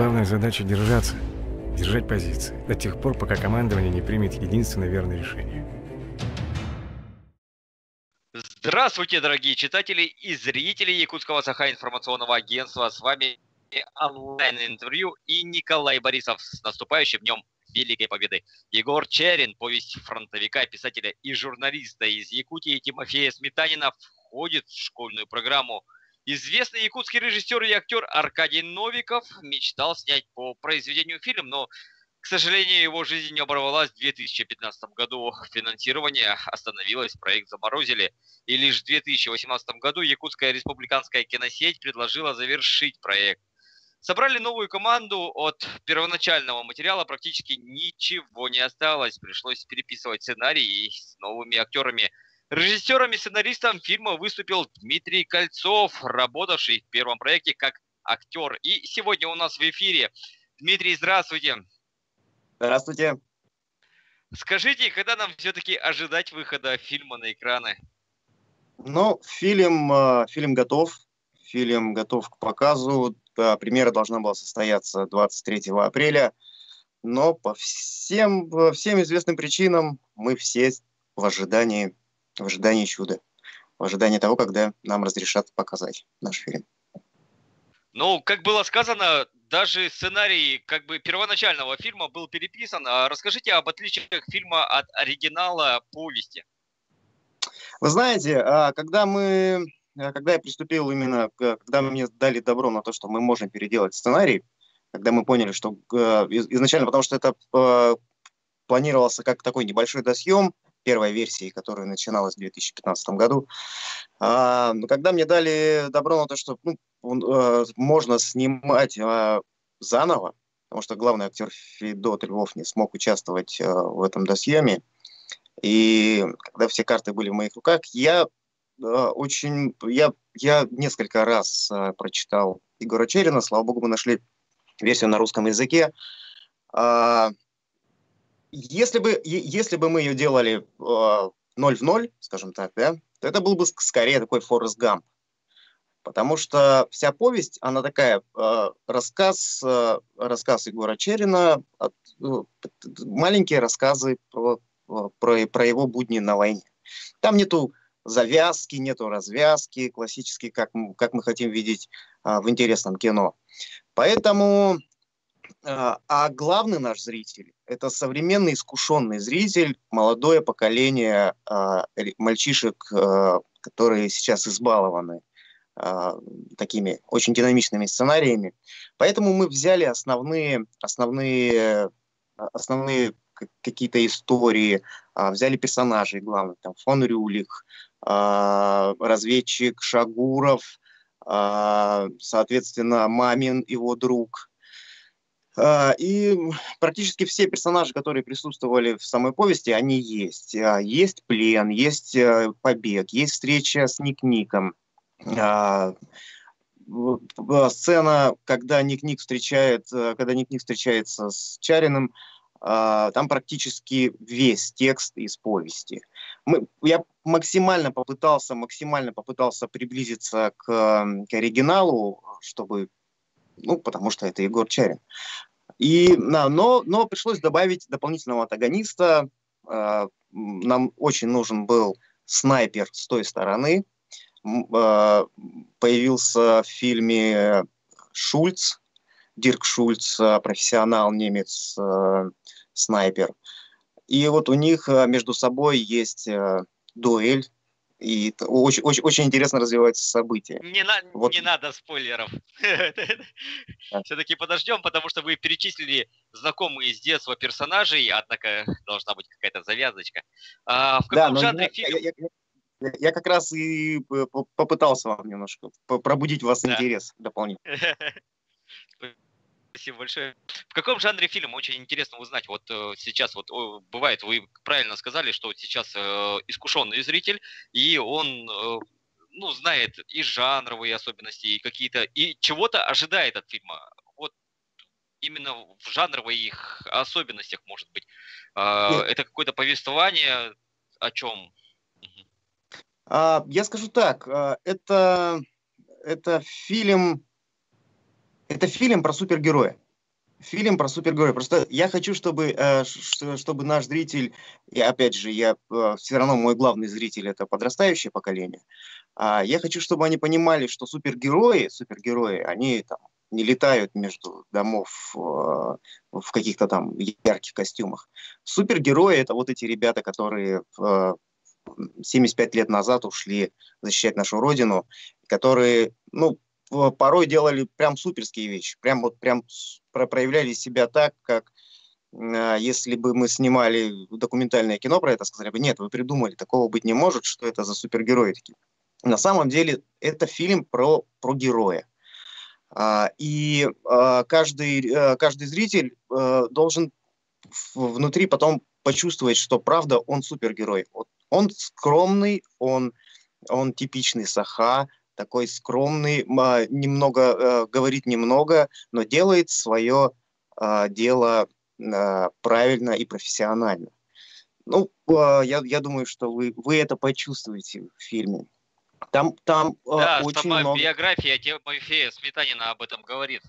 главная задача — держаться, держать позиции, до тех пор, пока командование не примет единственно верное решение. Здравствуйте, дорогие читатели и зрители Якутского Саха-информационного агентства. С вами онлайн-интервью и Николай Борисов с наступающим днем Великой Победы. Егор Черин, повесть фронтовика, писателя и журналиста из Якутии Тимофея Сметанина входит в школьную программу. Известный якутский режиссер и актер Аркадий Новиков мечтал снять по произведению фильм, но, к сожалению, его жизнь не оборвалась в 2015 году. Финансирование остановилось, проект заморозили. И лишь в 2018 году Якутская республиканская киносеть предложила завершить проект. Собрали новую команду, от первоначального материала практически ничего не осталось. Пришлось переписывать сценарий и с новыми актерами. Режиссером и сценаристом фильма выступил Дмитрий Кольцов, работавший в первом проекте как актер. И сегодня у нас в эфире. Дмитрий, здравствуйте. Здравствуйте. Скажите, когда нам все-таки ожидать выхода фильма на экраны? Ну, фильм готов. Фильм готов к показу. Премьера должна была состояться 23 апреля. Но по всем известным причинам мы все в ожидании чуда. В ожидании того, когда нам разрешат показать наш фильм. Ну, как было сказано, даже сценарий как бы первоначального фильма был переписан. Расскажите об отличиях фильма от оригинала повести. Вы знаете, когда я приступил когда мне дали добро на то, что мы можем переделать сценарий, когда мы поняли, что изначально, потому что это планировался как такой небольшой досъем первой версии, которая начиналась в 2015 году, но когда мне дали добро на то, что можно снимать заново, потому что главный актер Федот Львов не смог участвовать в этом досъеме, и когда все карты были в моих руках, я несколько раз прочитал Егора Черина. Слава богу, мы нашли версию на русском языке. Если бы мы ее делали 0 в 0, скажем так, да, то это был бы скорее такой Форрест Гамп. Потому что вся повесть, она такая, рассказ Егора Черина, маленькие рассказы про его будни на войне. Там нету завязки, нету развязки классические, как мы хотим видеть в интересном кино. Поэтому, главный наш зритель – это современный искушенный зритель, молодое поколение мальчишек, которые сейчас избалованы такими очень динамичными сценариями. Поэтому мы взяли основные какие-то истории, взяли персонажей главных, там фон Рюлих, разведчик Шагуров, соответственно, Мамин, его друг. И практически все персонажи, которые присутствовали в самой повести, они есть. Есть плен, есть побег, есть встреча с Ник-Ником. Сцена, когда Ник-Ник встречается с Чариным, там практически весь текст из повести. Я максимально попытался приблизиться к оригиналу, потому что это Егор Чарин. Но пришлось добавить дополнительного антагониста. Нам очень нужен был снайпер с той стороны. Появился в фильме Дирк Шульц, профессионал, немец, снайпер. И вот у них между собой есть дуэль, и очень, очень, очень интересно развиваются события. Не надо спойлеров. Все-таки подождем, потому что вы перечислили знакомые с детства персонажей, однако должна быть какая-то завязочка. В каком жанре фильм? Я как раз и попытался вам немножко пробудить у вас интерес дополнительно. Спасибо большое. В каком жанре фильм? Очень интересно узнать. Вот сейчас бывает, вы правильно сказали, что сейчас искушенный зритель, и он знает и жанровые особенности, и какие-то, и чего-то ожидает от фильма. Вот именно в жанровых особенностях, может быть. Это какое-то повествование о чем? Я скажу так, это фильм про супергероя. фильм про супергероя. Просто я хочу, чтобы наш зритель, и опять же, все равно мой главный зритель это подрастающее поколение. Я хочу, чтобы они понимали, что супергерои, они там не летают между домов в каких-то там ярких костюмах. Супергерои это вот эти ребята, которые 75 лет назад ушли защищать нашу родину, которые, ну, порой делали прям суперские вещи, прям проявляли себя так, как если бы мы снимали документальное кино про это, сказали бы, нет, вы придумали, такого быть не может, что это за супергерои такие. На самом деле это фильм про героя. Каждый зритель должен внутри потом почувствовать, что правда он супергерой. Он скромный, он типичный саха, такой скромный, говорит немного, но делает свое дело правильно и профессионально. Ну, я думаю, что вы это почувствуете в фильме. Там Да, очень сама много... биография Тимофея Сметанина об этом говорит.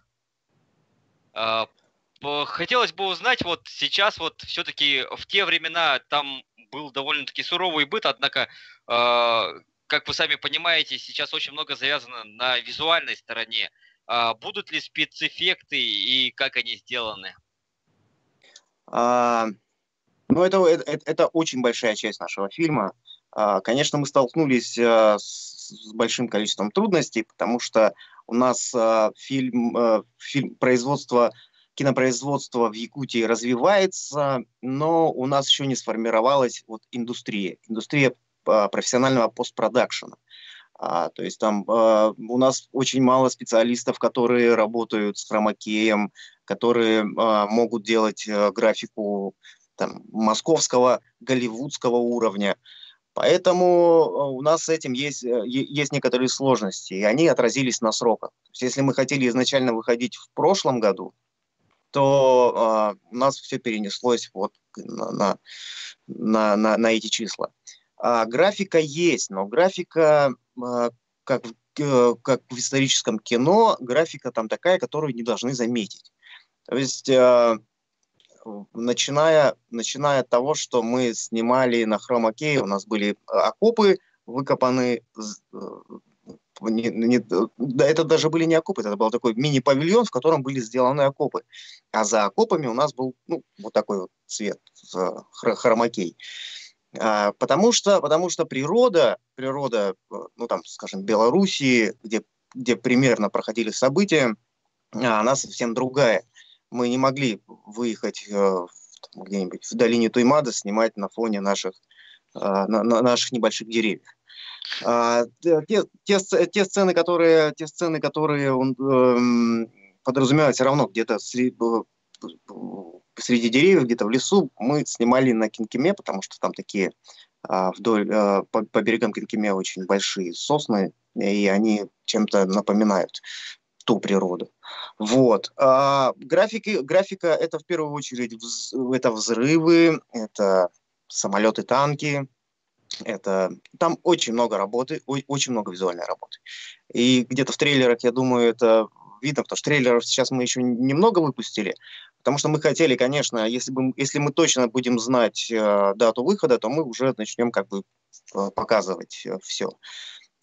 Хотелось бы узнать, вот сейчас вот все-таки в те времена там был довольно-таки суровый быт, однако, как вы сами понимаете, сейчас очень много завязано на визуальной стороне. Будут ли спецэффекты и как они сделаны? Ну, это очень большая часть нашего фильма. Конечно, мы столкнулись с большим количеством трудностей, потому что у нас кинопроизводство в Якутии развивается, но у нас еще не сформировалась вот индустрия профессионального постпродакшена. То есть там у нас очень мало специалистов, которые работают с хромакеем, которые могут делать графику там, московского, голливудского уровня. Поэтому у нас с этим есть некоторые сложности, и они отразились на сроках. То есть, если мы хотели изначально выходить в прошлом году, то у нас все перенеслось вот на эти числа. Графика есть, но графика, как в историческом кино, графика там такая, которую не должны заметить. То есть, начиная от того, что мы снимали на хромакее, у нас были окопы выкопаны, это даже были не окопы, это был такой мини-павильон, в котором были сделаны окопы. А за окопами у нас был вот такой вот цвет, хромакей. Потому что природа, ну там, скажем, Белоруссии, где примерно проходили события, она совсем другая. Мы не могли выехать где-нибудь в долине Туймада, снимать на фоне наших небольших деревьев. Те сцены, которые подразумевают все равно где-то среди деревьев, где-то в лесу, мы снимали на Кинкиме, потому что там такие по берегам Кинкиме очень большие сосны, и они чем-то напоминают ту природу. Вот. Графика это в первую очередь это взрывы, это самолеты, танки. Там очень много работы, очень много визуальной работы. И где-то в трейлерах, я думаю, это видно, потому что трейлеров сейчас мы еще немного выпустили, потому что мы хотели, конечно, если мы точно будем знать дату выхода, то мы уже начнем как бы показывать все.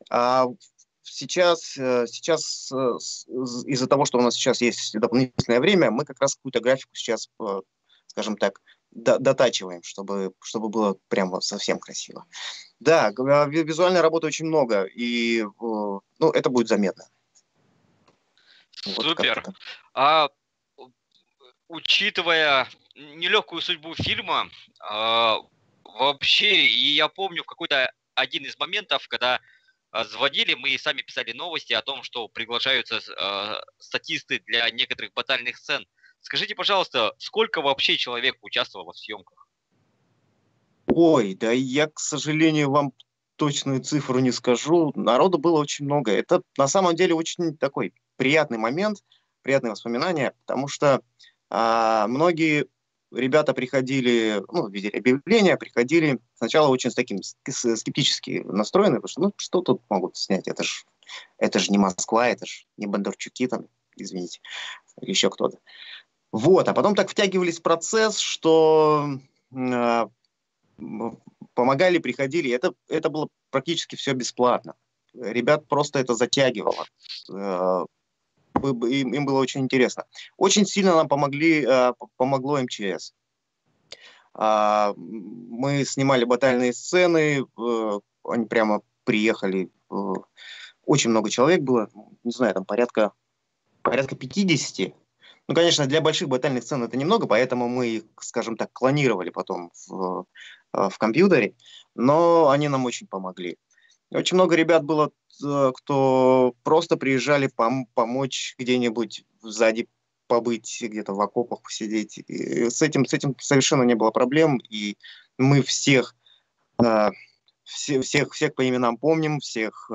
А сейчас из-за того, что у нас сейчас есть дополнительное время, мы как раз какую-то графику сейчас, скажем так, дотачиваем, чтобы было прямо совсем красиво. Да, визуальной работы очень много, и это будет заметно. Супер. Учитывая нелегкую судьбу фильма, вообще, и я помню какой-то один из моментов, когда звонили, мы и сами писали новости о том, что приглашаются статисты для некоторых батальных сцен. Скажите, пожалуйста, сколько вообще человек участвовало в съемках? Ой, да я, к сожалению, вам точную цифру не скажу. Народу было очень много. Это на самом деле очень такой приятный момент, приятные воспоминания, потому что многие ребята приходили, видели объявления, приходили сначала очень с таким скептически настроены, потому что, что тут могут снять, это же не Москва, это же не Бондарчуки там, извините, или еще кто-то. Вот, а потом так втягивались в процесс, что помогали, приходили. Это было практически все бесплатно. Ребят просто это затягивало. Им было очень интересно. Очень сильно нам помогло МЧС. Мы снимали батальные сцены, они прямо приехали. Очень много человек было, не знаю, там порядка 50. Ну, конечно, для больших батальных сцен это немного, поэтому мы их, скажем так, клонировали потом в компьютере, но они нам очень помогли. Очень много ребят было, кто просто приезжали помочь где-нибудь сзади, побыть где-то в окопах, посидеть. И с этим совершенно не было проблем, и мы всех по именам помним, всех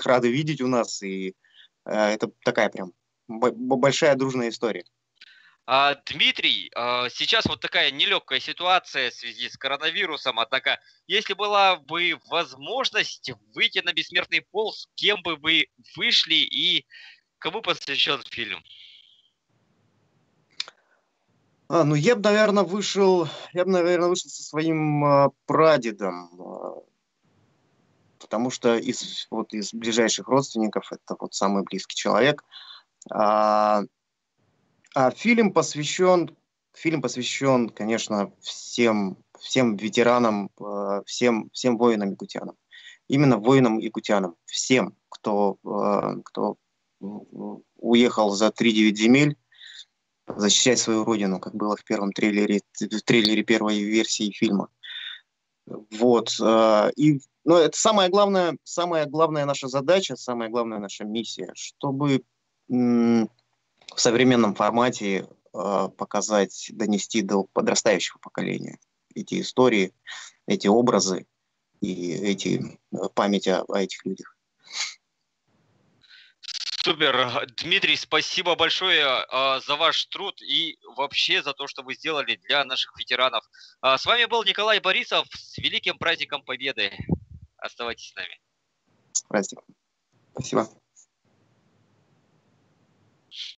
рады видеть у нас, и это такая прям большая дружная история. Дмитрий, сейчас вот такая нелегкая ситуация в связи с коронавирусом, однако, если была бы возможность выйти на бессмертный пол, с кем бы вы вышли и кому посвящен фильм? Ну, я бы, наверное, вышел со своим прадедом, потому что из ближайших родственников это вот самый близкий человек. Фильм посвящен, конечно, всем ветеранам, всем воинам-якутянам. Именно воинам-якутянам. Всем, кто уехал за 3-9 земель защищать свою родину, как было в первом трейлере первой версии фильма. Вот. Это самая главная наша задача, самая главная наша миссия, чтобы в современном формате показать, донести до подрастающего поколения эти истории, эти образы и память о этих людях. Супер. Дмитрий, спасибо большое за ваш труд и вообще за то, что вы сделали для наших ветеранов. С вами был Николай Борисов. С великим праздником Победы. Оставайтесь с нами. С праздником. Спасибо.